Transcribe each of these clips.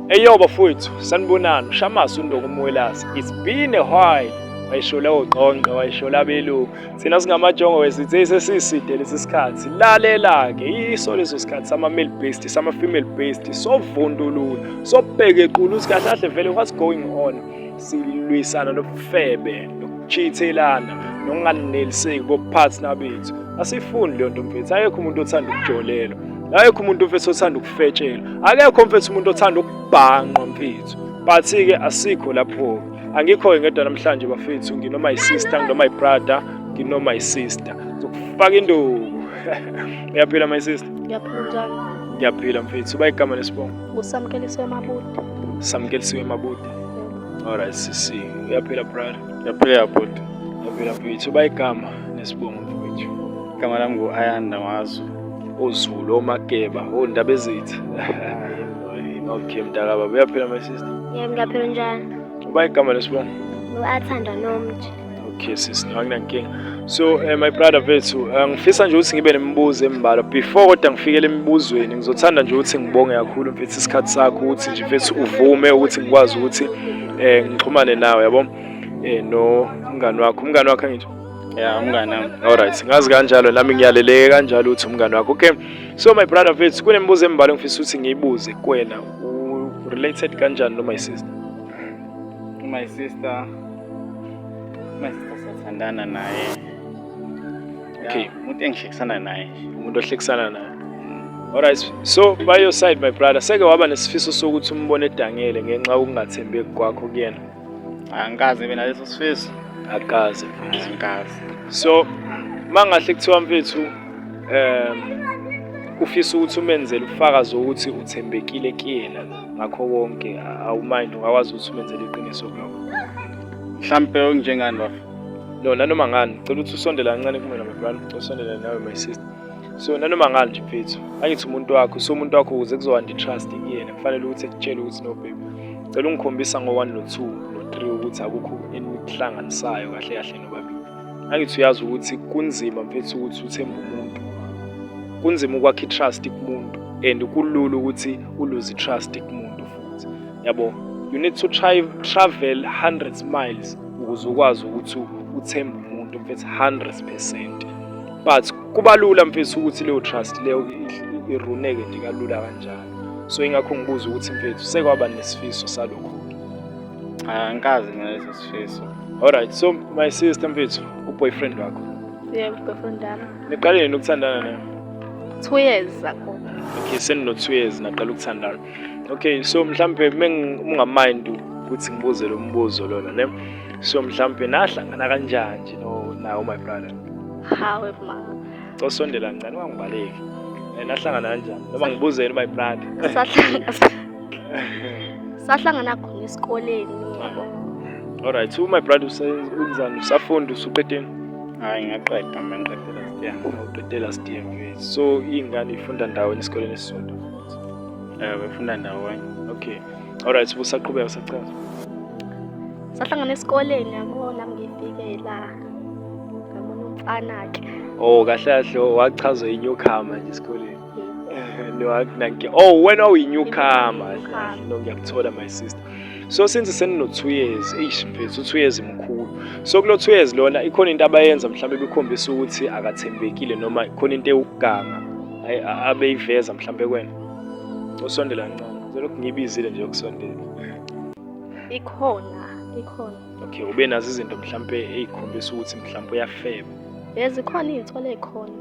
Eyo bafowethu, sanibonani, Shamasi uNdokumwelasi. It's been a while. Wayishola uqonqe, wayishola abelungu. Thina singamajongo wesithe sesiside lesi sikhathi. Lalela-ke iso leso sikhathi sama-male based, sama-female based, sovundulula, sobheka equlu ukuthi kahle kahle vele what's going on. Silwisana nobufebe, nokuchithelana, nokunganeliseki bopartner bethu. Asifundi leyo nto mfethu, ayekho umuntu othanda ukujolelwa. Ayekho umuntu mfethu othanda ukufetshelwa. Akekho mfethu umuntu othanda ukubhanqwa mfethu. But-ke asikho lapho. Angikho ngedwa namhlanje bafethu, nginoma yi-sister, nginoma yi-brother, nginoma yi-sister. Zokufaka induku. Uyaphila my sister? Ngiyaphila njani? Ngiyaphila mfethu. Uba igama nesibongo? Ngusamkelisiwe Mabude. Samkelisiwe Mabude. Alright sisi. Uyaphila brother? Ngiyaphila yabhuti. Uyaphila mfethu. Uba igama nesibongo mfethu? Igama lami ngu-Ayanda Ngwazi. Ozulu, oMageba, oNdabezithi. Okay mntakababa. Uyaphila my sister? Yebo ngiyaphila njani? Uba igama lesibongo? Athanda nomthi. Okay sis, akunankinga. So my brother vethu, ngifisa nje ukuthi ngibe nemibuzo embalwa. Before kodwa ngifikele emibuzweni, ngizothanda nje ukuthi ngibonge kakhulu mfethu isikhathi sakho ukuthi nje mfethu uvume ukuthi ngikwazi ukuthi ngixhumane nawe, yabo? No umngani wakho ngithi. Yeah, umngani wami. Alright, ngazi kanjalo nami ngiyaleleke kanjalo ukuthi umngani wakho. Okay. So my brother vethu, kunemibuzo embalwa ngifisa ukuthi ngiyibuze kuwena. Related kanjani no my sister? My sister siyathandana naye. Okay. Umuntu engihlekisana naye. Umuntu ohlekisana naye. Alright. So by your side my brother, seke waba nesifiso sokuthi umbone edangele ngenxa yokungathembeki kwakho kuyena? Angikaze mina leso sifiso. Akaze. Angikaze. So mangahle kuthiwa mfethu ufisa ukuthi umenzele ufakazi ukuthi uthembekile kuyena ngakho konke, awumind ungakwazi ukuthi umenzele iqiniso kuloko. Mhlampe onjengani bafu? No, nanoma ngani, ngicela ukuthi usondele kancane kumina my brother, usondele nawe my sister. So nanoma ngani nje mfethu, angithi umuntu wakho, so umuntu wakho ukuze kuzowanda i-trust kuyena, kufanele ukuthi ekutshele ukuthi no baby. Ngicela ungikhombisa ngo1 no2 no3 ukuthi akukho enikuhlanganisayo kahle kahle nobabili. Angithi uyazi ukuthi kunzima mfethu ukuthi uthembe umuntu. Kunzima ukwakha i-trust kumuntu and kulula ukuthi uluze i-trust kumuntu futhi. Yabo, you need to travel hundreds miles ukuze ukwazi ukuthi uthembe umuntu mfethu 100%. But kuba lula mfethu ukuthi leyo trust leyo iruneke nje kalula kanjalo. So ingakho ngibuza ukuthi mfethu sekwaba nesifiso salokho. Angikaze mina leso sifiso. Alright, so my sister mfethu, uboyfriend wakho. Yebo boyfriend wami. Niqale ukuthandana naye? 2 years ago. Okay, seni no 2 years naqala ukuthandana. Okay, so mhlambe ungamind ukuthi ngibuze lo mbuzo lona, ne? So mhlambe nahlangana kanjani nje nawo my brother? Hawe ma. Cosondela kancane wangibaleki. Nahlangana kanjani? Noma ngibuzeni my brother. Sahlangana khona esikoleni yabo. Alright, my brother usenzani? Usafunda usuqedeni? Hayi ngiyaqeda mina ngiqedela siya. Uqedela STM. So ingane ifunda ndawoni esikoleni esisodwa. Befunda ndawonye. Okay. Alright, busaqhubeka sachaza. Sahlangana esikoleni yabo, nami ngifike la. Ngabona umfana ke. Oh, kahle kahle wachazwa iNewcomer nje esikoleni. No akunanke. Oh, wena uyiNewcomer. No ngiyakuthola my sister. So since seni 2 years, mfethu 2 years imkhulu. So kulo 2 years lona ikhona into abayenza mhlambe bekhombisa ukuthi akathembekile noma ikhona into eyuganga abeyiveza mhlambe kwena. Usondela kancane. Ngizolokhu ngibizile nje ukusondela. Ikhona. Okay, ube nazo izinto mhlambe ezikhombisa ukuthi mhlambe uyafeba. Lezikhona izithole ekhona.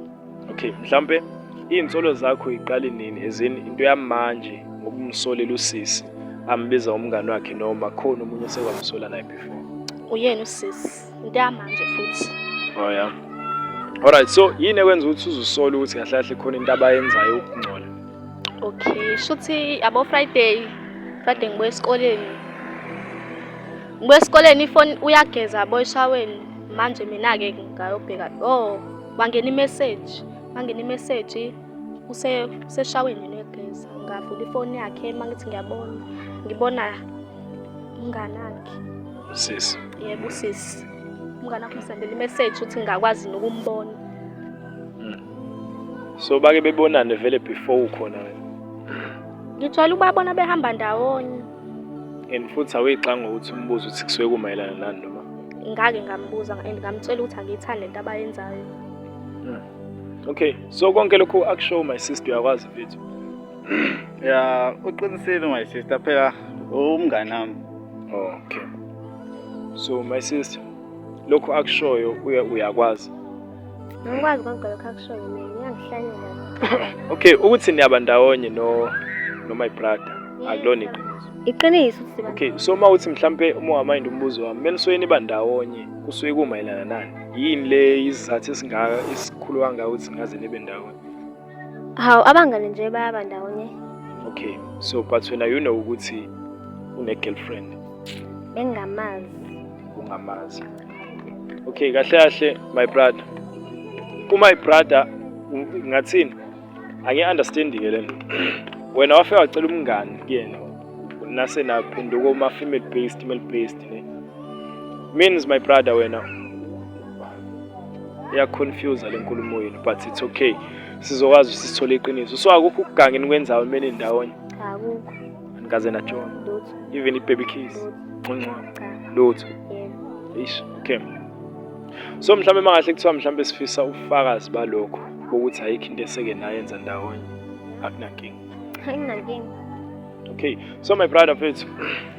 Okay, mhlambe izinsolo zakho iqale nini? Ezini into yamanje ngobumsolela usisi. Ambiza umngani wakhe noma khona umunye sekwamsola naye before. Uyena usisi. Into yamanje futhi. Oh yeah. Alright, so yini ekwenza ukuthi uzusola ukuthi kahle kahle khona into abayenzayo ukungcola? Okay, shuthi abo Friday ngibuye esikoleni. Ngibuye esikoleni ifoni uyageza yabo eshaweni. Manje mina ke ngayobheka. Oh, wangena i-message useshaweni negeza. Ngavula ifoni yakhe mangithi ngibona umngani wakhe. Usisi. Yebo usisi. Umngani wakhe usendele i-message uthi ngakwazi nokumbona. So bake bebonane vele before ukhona wena. Ngijwayele ukubabona behamba ndawonye. And futhi awuyixanga ukuthi umbuzo ukuthi kusuke kumayelana nani noma. Ngake ngambuza and ngamtshela ukuthi angiyithandi lento abayenzayo. Okay, so konke lokhu akushow my sister uyakwazi mfethu. Ya uqinisile my sister phela umngani nami. Okay. So my sister lokhu akushoyo uyakwazi. Ngikwazi konke lokho akushoyo mina ngiyangihlanyela. Okay, ukuthi niyaba ndawonye no my brother. Akulona iqiniso. Iqiniso ukuthi Okay, so mawuthi mhlambe uma ungamind umbuzo wami, menisoye niba ndawonye, kusuke kumayelana nani? Yini le izathu esingaka isikhulu kangaka ukuthi ngaze nibe ndawonye? Hawu abangane nje bayaba ndawonye. Okay, so but wena you know ukuthi une girlfriend. Bengamazi. Ungamazi. Okay, kahle kahle my brother. My brother ngathini? Angi-understand ke lento. Wena wafika wacela umngani kuyena. Nase naphenduka uma female based male based ne. Means my brother wena ya confuse le nkulumo yini but it's okay. Sizokwazi sisithole iqiniso. So akukho ukuganga enikwenzayo mina endawonye. Akukho. Angaze na John. Lutho. Even baby kiss. Nqonqo. Cha. Lutho. Yebo. Ish. Okay. So mhlambe mangahle kuthiwa mhlambe sifisa ubufakazi balokho ukuthi ayikho into eseke nayenza ndawonye. Akunankinga. Ayinankinga. Okay. So my brother mfethu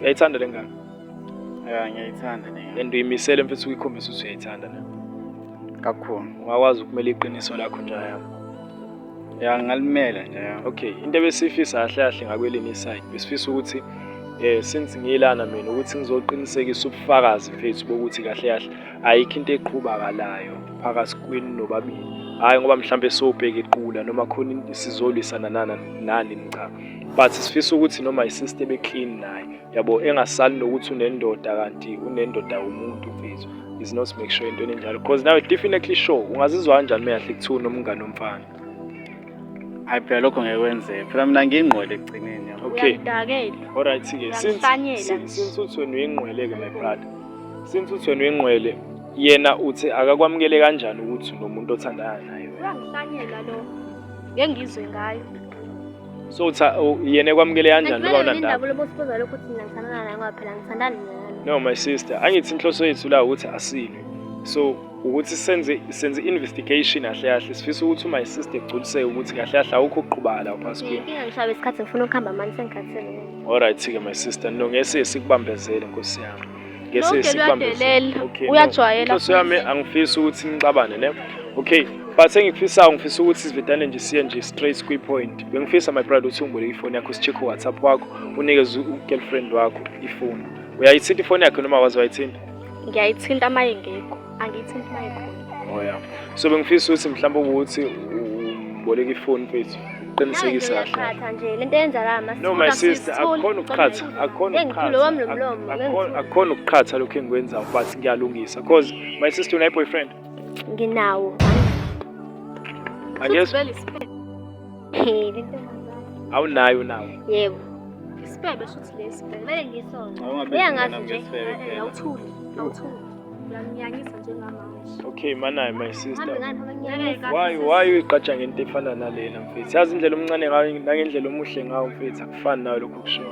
uyayithanda lengane? Ya ngiyayithanda le. And uyimisele mfethu ukukhombisa ukuthi uyayithanda na. Kakhulu. Ungakwazi ukumela iqiniso lakho njalo yami. Ya ngalimela nje. Okay, into ebesifisa kahle kahle ngakwelini side. Besifisa ukuthi since ngiyilana mina ukuthi ngizoqinisekisa ubufakazi mfethu bokuthi kahle kahle ayikho into eqhubakalayo phakathi kwenu nobabili. Hayi ngoba mhlambe sobheka iqula noma khona into sizolwisana nani cha. But sifisa ukuthi noma isister beclean naye. Yabo engasali nokuthi unendoda kanti unendoda umuntu mfethu. Is not make sure into enjalo because now definitely sure ungazizwa kanjani meyahle kuthuna nomngane omfana. Hayi phela lokho ngekwenzeka. Phela mina ngingqwele egcineni yabo. Okay. Uyangidakela. Alright ke since uthi wena uyingqweleke my brother. Since uthi wena uyingqwele yena uthi akakwamukele kanjani ukuthi unomuntu othandana naye. Uyangihlanyela lo. Ngeke ngizwe ngayo. So yena ekwamukele kanjani ngoba unandaba? Indaba lobosibuza lokho ukuthi mina ngithandana naye ngoba phela ngithandana naye. No my sister, angithi inhloso yethu la ukuthi asilwe. So ukuthi senze investigation kahle kahle sifisa ukuthi my sister egculiseke ukuthi kahle kahle awukho ukuqhubala phasi kwini. Inkinga ngishabe isikhathi ngifuna ukuhamba manje sengikhathele. Alright ke my sister, no ngeke sikubambezele Nkosi yami. Lonke luyadelela, uyajwayela. Inhloso yami angifisi ukuthi ngixabane ne. Okay, but ngifisa ukuthi sivedane nje siye nje straight kwi point. Bengifisa my brother uthi ungibole ifoni yakho sicheck WhatsApp wakho, unikeze girlfriend wakho ifoni. Uyayithinta ifoni yakho noma wazi wayithinta? Ngiyayithinta mayengekho, angiyithinta mayekhona. Oh yeah. So bengifisa ukuthi mhlawumbe ukuthi uboleke ifoni mfethu. Qinisekisa kahle. Ngiyaqhatha nje lento yenza la masikhona. No my sister, akukhona ukuqhatha, akukhona ukuqhatha lokho engikwenzayo but ngiyalungisa because my sister une boyfriend. Nginawo. Angiyazi. Lento Awunayo nawo. yebo. Isibebe shothi lesibebe. Kumele ngisona. Uyangazi nje. Awuthuli. Uyangiyangisa njengamanje. Okay manayi my sister. Hambe ngani abanyangisa. Why uyiqatsha ngento efana nalena mfethu? Yazi indlela omncane ngayo nangendlela omuhle ngayo mfethu akufani nayo lokho kushona.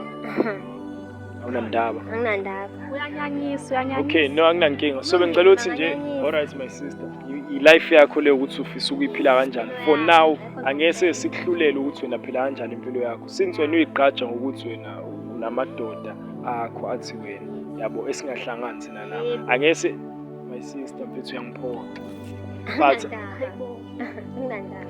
Awunandaba. Anginandaba. Uyanyangisa. Okay, no anginankinga. So bengicela ukuthi nje alright my sister. I-life yakho le ukuthi ufisa ukuyiphila kanjani. For now angeke sikuhlulele ukuthi wena phila kanjani impilo yakho. Since wena uyiqatsha ngokuthi wena unamadoda akho athi wena yabo esingahlangani thina la. Angeke my sister mfethu uyangiphoqa. But Anginandaba.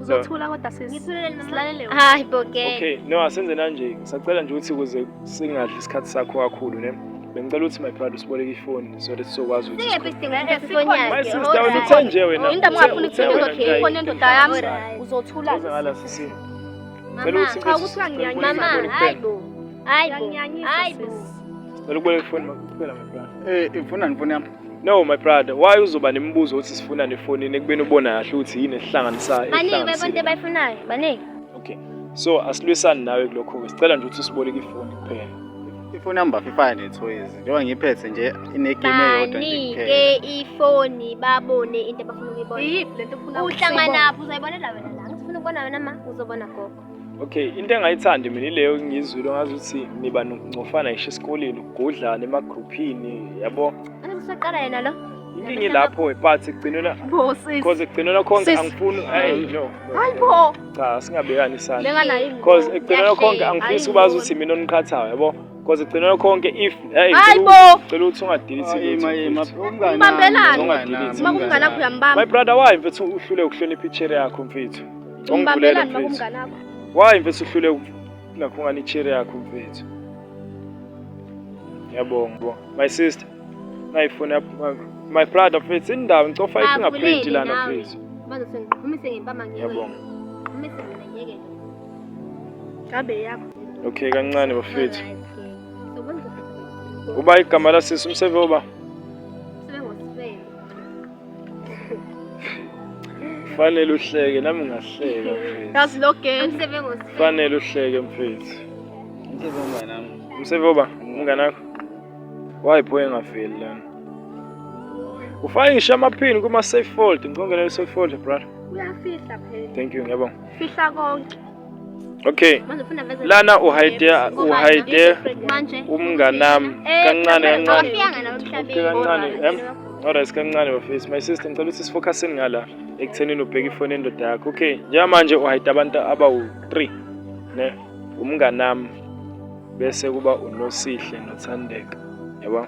Uzothula kodwa silalele. Hayi boke. okay, no asenze kanje. Ngisacela nje ukuthi ukuze singadli isikhathi sakho kakhulu ne. Bengicela ukuthi my brother usiboleke ifoni so that sizokwazi ukuthi Singephi isidingo ukuthi ifoni yakhe. my sister awulithe nje wena. Into ngafuna ukuthi ifoni yendoda yami uzothula. Uzangala sisi. Mama, cha ukuthi uyangiyangisa. Mama, hayibo. Hayibo. Cela ukuboleka ifoni kuphela my brother. Ifuna ifoni yami. No my brother, why uzoba nemibuzo ukuthi sifuna nefoni ekubeni ubona kahle ukuthi yini esihlanganisayo. Baningi bebonke bayifunayo, baningi. Okay. So asilwisani nawe kulokho ke. Sicela nje ukuthi usiboleke ifoni kuphela. Ifoni yami bafifana nethoyizi. Njengoba ngiphethe nje inegame eyodwa nje kuphela. Banike ifoni babone into abafuna ukuyibona. Yiphi lento ufuna Uhlangana napho uzayibonela wena la. Ngifuna ukubona wena ma uzobona gogo. Okay, into engayithandi mina ileyo ngizwile ngazuthi niba nocofana ngisho esikoleni ukugudlana emagroupini yabo. Angisaqala yena lo. Inkinga ilapho but igcinela because igcinela konke Sis. angifuni hey no. Hayibo. Cha singabekani isandla. Lenganayo. Because igcinela konke angifisi ukwazi ukuthi mina oniqhathayo yabo. Because igcinela konke if hey Hayibo. cela ukuthi ungadelisi Umbambelani. Uma kumngana wakho uyambamba. My brother why mfethu uhlule ukuhlonipha ichair yakho mfethu. Umbambelani uma kumngana wakho. Why mfethu uhlule ngakhungana ichair yakho mfethu. Yabonga. My sister. Nayifuna my brother mfethu indawo ngicofa ifingerprint lana mfethu. Manje sengiphumisa ngempama ngiyo. Yabonga. Phumisa mina ngeke. Ngabe yakho. Okay kancane bafethu. So wenza Uba igama lasisi umseve oba. ngosifeni. Fanele uhleke nami ngahleka mfethu. Yazi lo game. Umsebe ngosifeni. Fanele uhleke mfethu. Umsebe umnganami. Umseve oba umngane wakho. Why boy engaveli lana? Ufake ngisho amaphini kuma safe fold, ngicongela safe fold brother. Uyafihla phela. Thank you ngiyabonga. Fihla konke. Okay. Manje ufuna veze. Lana uhide Manje. umnganami kancane kancane. Awafiyanga nawe emhlabeni. Kancane alright kancane bafethu. My sister ngicela ukuthi sifocuseni ngala ekuthenini ubheka ifone endoda yakho. Okay. Njengamanje uhide abantu abawu3 ne umnganami bese kuba uNosihle noThandeka. Yabo.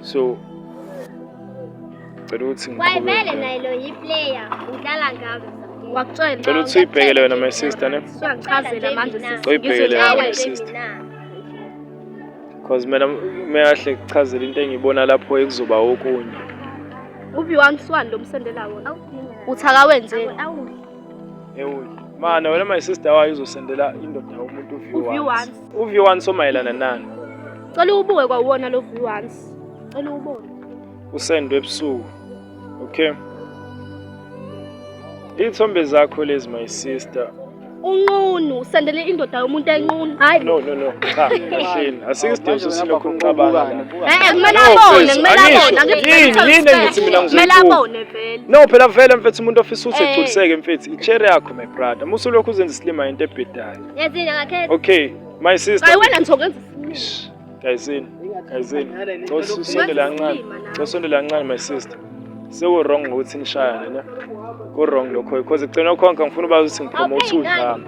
So cela ukuthi Wayivele naye lo yiplayer. Udlala ngabe. Wakutshela. cela ukuthi uyibhekele wena my sister ne. Uyangichazela manje sisi. Uyibhekele wena my sister. Because mina meyahle kuchazela into engibona lapho ekuzoba okunye. uV1 lo msendela wona. Uthaka wenzeni? Ewu. Mana wena my sister wayo uzosendela indoda umuntu uV1. uV1 somayelana nani? Cela ubuke kwawona lo V1. Cela ubone. Usendwe ebusuku. Okay. Ithombe zakho lezi my sister. Unqunu usendele indoda yomuntu enqunu. Hayi. No. Cha, kahleni. Asikho silokho ngicabanga. Kumele abone, Yini engithi mina ngizokubona. Kumele abone vele. No phela vele mfethu umuntu ofisa ukuthi egculiseke mfethu. Ichair yakho my brother. Musulokhu uzenza islima into ebhedayo. Yazini ngakhetha. Okay, my sister. Hayi wena ngizokwenza Guysini. Usondela kancane. Usondela kancane my sister. Sewu wrong ukuthi nishayane ne. Ku wrong lokho because igcina konke ngifuna ubazi ukuthi ngipromote udlame.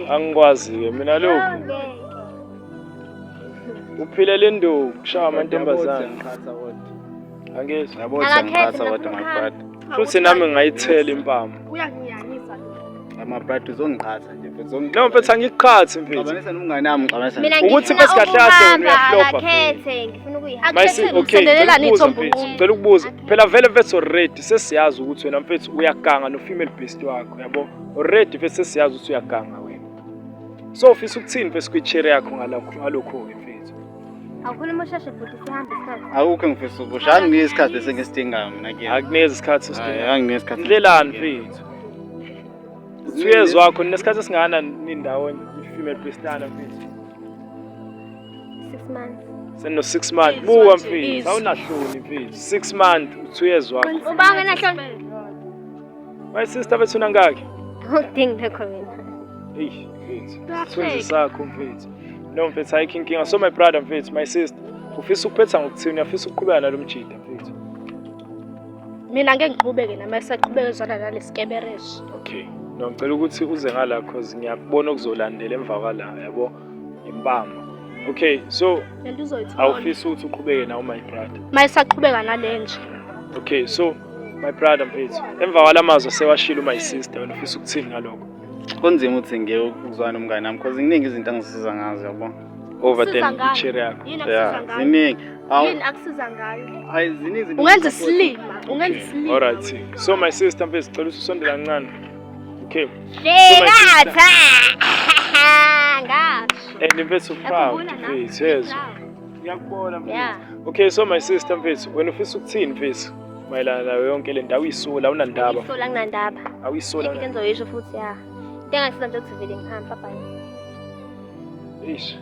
Angikwazi ke mina lokho. Uphile le ndovu kushaya amantombazane. Angezwa. Yabo sengikhatha kodwa my brother. Futhi nami ngayithela impama. Uyangiyanisa lo. My brother uzongiqhatha nje mfethu. No mfethu angiqhathi mfethu. Xabanisa nomnganami xabanisa. Mina Ukuthi besigahle wena uyaflopa. akakhethe ngifuna ukuyiha. Okay, Sendelelani ithombe ngicela ukubuza. Phela vele mfethu already sesiyazi ukuthi wena mfethu uyaganga no female beast wakho, yabo. Already mfethu sesiyazi ukuthi uyaganga wena. So ufisa ukuthini mfethu kwichair yakho ngalokho ke mfethu. Awufuna umushashe futhi sihambe isikhathi. Akukho ngifisa ukusho anginike isikhathi esengisidingayo mina ke. Akunikeza isikhathi Hayi sosidinga. anginike isikhathi. Ndlelani mfethu? 2 years wakho nesikhathi singana nindawo female beastana mfethu. 6 months. Seno 6 months. Buka mfethu, awunahloni mfethu. 6 months 2 years wakho. Ubanga nahloni. My sister bethuna ngaki? Udinga lekho mina. Hey, mfethu. Swenze sakho mfethu. No mfethu ayikho inkinga. So my brother mfethu, my sister. Ufisa ukuphetha ngokuthini? Uyafisa ukuqhubeka nalomjida mfethu. Mina ngeke ngiqhubeke nami saqhubeka zona nalesikebereshi. Okay. No ngicela ukuthi uze ngala cause ngiyakubona ukuzolandela emva kwala yabo impama. Okay, so Lento uzoyithola. awufisa ukuthi uqhubeke nawo my brother. Mayisaqhubeka nalenje. Okay, so my brother mfethu, emva kwalamazwi sewashila my sister, wena ufisa ukuthini ngalokho? Kunzima ukuthi ngeke ukuzwana nomnganami because iningi izinto angisiza ngazo yabo. Over Siza then ngani? ichair yakho. Yini akusiza Yeah, ngayo? ziningi. Yini akusiza ngayo? Hayi ziningi izinto. Ungenza isilima, ungenza isilima. Alright. So my sister mfethu, sicela usondela kancane. Okay. Ngatha. Ngasho. And mfethu proud Yakubona mfethu, yezwa. Ngiyakubona mfethu. Yeah. Okay, so my sister mfethu, wena ufisa ukuthini mfethu? Mayelana nayo yonke le ndawo uyisula awunandaba. Isola kunandaba. Awuyisula. Into enzoyisho futhi ya. Into engasiza nje ukuthi vele ngihamba bye. Ish.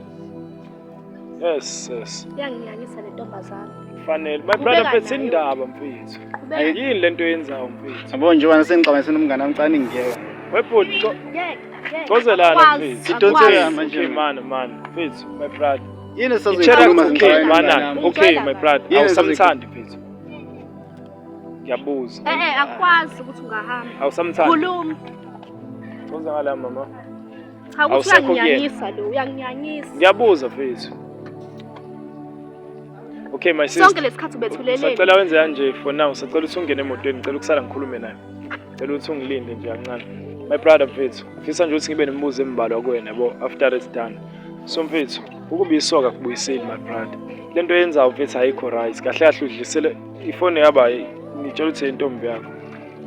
Yes. Iyanginyanyisa le ntombazane. Fanele. My brother Ubeka mfethu nayo. indaba mfethu. Ubeka- Yini lento yenzayo mfethu? Yabo njengoba sengixabene senomngane wami cani ngiyeka. Webhuti Yeka. Cozelana Akwazi, mfethu. Idonsela akwazi. manje. Okay man. Mfethu, my brother. Yini Ichera sazoyikhuluma okay ngixabene mana. nami? Okay Ngitshela my la. brother. Yini Awusamthandi mfethu. Ngiyabuza. Akwazi ukuthi ungahamba. Awusamthandi. Khuluma. Coza ngala mama. Cha ukuthi Awusekho kuyena. uyanginyanyisa lo, uyanginyanyisa. Ngiyabuza mfethu. Okay my sister. Sonke lesikhathi ubethuleleni. Sacela wenze kanje for now. Sacela ukuthi ungene emotweni. Ngicela ukusala ngikhulume naye. Ngicela ukuthi ungilinde nje kancane. My brother mfethu. Ngifisa nje ukuthi ngibe nemibuzo embalwa kuwena yabo after it's done. So mfethu, ukuba isoka kubuyiseli my brother. Lento yenzayo mfethu ayikho right. Kahle kahle udlisele ifone yaba ngitshela ukuthi intombi yakho.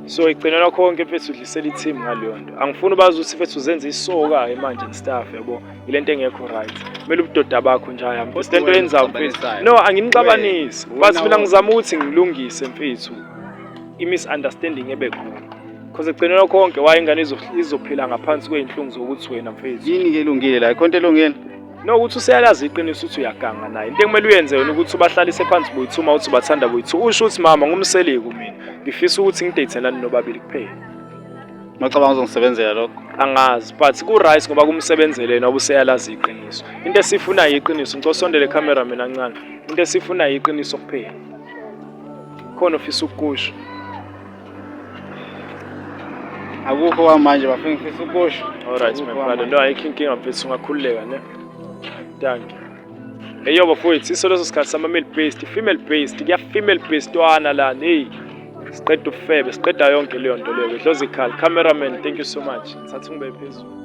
So igcinela konke mfethu udlisela i-team ngaleyo nto. Angifuni bazi ukuthi mfethu uzenze isoka manje and stuff yabo. Ilento engekho right. Kumele ubudoda bakho nje haya mfethu. Lento yenzayo mfethu. No, angimcabanisi. Bathi mina ngizama ukuthi ngilungise mfethu. I-misunderstanding ebe khona. Because egcinela konke waye ingane izophila ngaphansi kwey'nhlungu zokuthi wena mfethu. Yini ke elungile la? Ikhonto elungile? No, ukuthi useyalazi iqiniso ukuthi uyaganga naye. Into ekumele uyenze yona ukuthi ubahlalise phansi boyithuma ukuthi bathanda boyithu. Usho ukuthi mama ngumseliku mina. Ngifisa ukuthi ngidate-elane nobabili kuphela. Macabanga uzongisebenzela lokho. Angazi but ku-right ngoba kumsebenzele yena ubuseyalazi iqiniso. Into esifunayo iqiniso. Ngicela usondele camera mina kancane. Into esifunayo iqiniso kuphela. Khona ufisa ukukusho. Akukho kwamanje bafika ngifisa ukusho. Alright my brother. No, ayikho inkinga mfethu ungakhululeka ne. Thank you. Eyo bafowethu isoleso sikhathi sama-male based, female based, kuya female based wana lana. Hey. Siqeda ufebe, siqeda yonke leyo nto leyo. Dlozi khali. Cameraman, thank you so much. Thatha ungibeke phezulu.